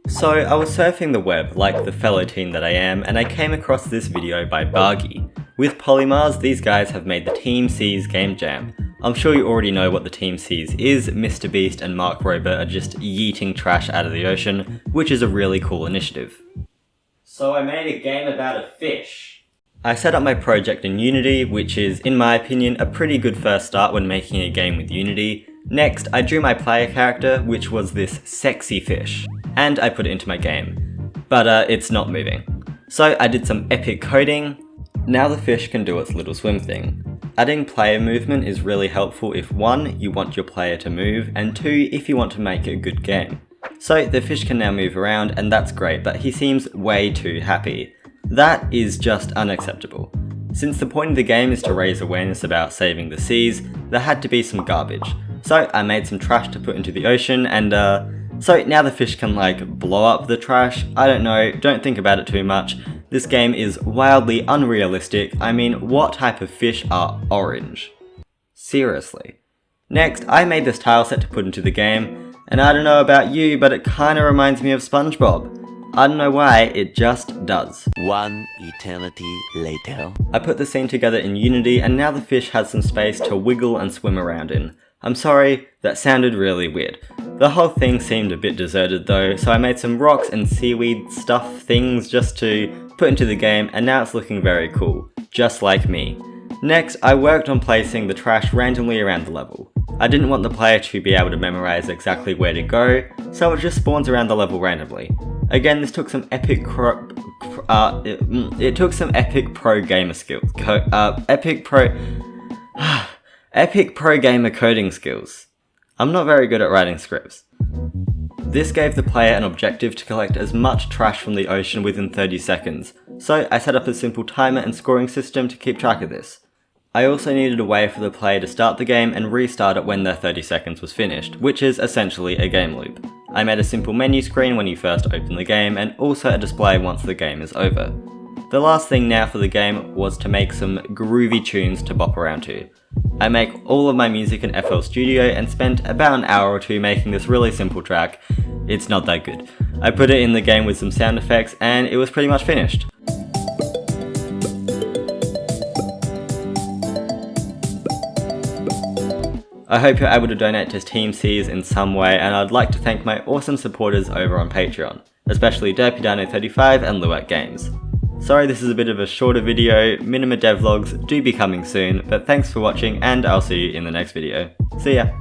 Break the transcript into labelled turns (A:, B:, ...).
A: So I was surfing the web like the fellow teen that I am, and I came across this video by Bargy. With Polymars, these guys have made the Team Seas game jam. I'm sure you already know what the Team Seas is. Mr. Beast and Mark Rober are just yeeting trash out of the ocean, which is a really cool initiative. So I made a game about a fish. I set up my project in Unity, which is, in my opinion, a pretty good first start when making a game with Unity. Next, I drew my player character, which was this sexy fish, and I put it into my game. But it's not moving. So I did some epic coding. Now the fish can do its little swim thing. Adding player movement is really helpful if 1, you want your player to move, and 2, if you want to make a good game. So the fish can now move around, and that's great, but he seems way too happy. That is just unacceptable. Since the point of the game is to raise awareness about saving the seas, there had to be some garbage. So I made some trash to put into the ocean, and so now the fish can like blow up the trash. I don't know, don't think about it too much. This game is wildly unrealistic. I mean, what type of fish are orange? Seriously. Next, I made this tile set to put into the game, and I don't know about you, but it kinda reminds me of SpongeBob. I don't know why, it just does.
B: One eternity later.
A: I put the scene together in Unity, and now the fish has some space to wiggle and swim around in. I'm sorry, that sounded really weird. The whole thing seemed a bit deserted though, so I made some rocks and seaweed stuff things just to put into the game, and now it's looking very cool, just like me. Next, I worked on placing the trash randomly around the level. I didn't want the player to be able to memorize exactly where to go, so it just spawns around the level randomly. Again, this took some epic pro gamer skills. Epic pro gamer coding skills. I'm not very good at writing scripts. This gave the player an objective to collect as much trash from the ocean within 30 seconds, so I set up a simple timer and scoring system to keep track of this. I also needed a way for the player to start the game and restart it when their 30 seconds was finished, which is essentially a game loop. I made a simple menu screen when you first open the game, and also a display once the game is over. The last thing now for the game was to make some groovy tunes to bop around to. I make all of my music in FL Studio and spent about an hour or two making this really simple track. It's not that good. I put it in the game with some sound effects and it was pretty much finished. I hope you're able to donate to Team Seas in some way, and I'd like to thank my awesome supporters over on Patreon, especially DerpyDino35 and Luat Games. Sorry this is a bit of a shorter video, Minima devlogs do be coming soon, but thanks for watching and I'll see you in the next video. See ya!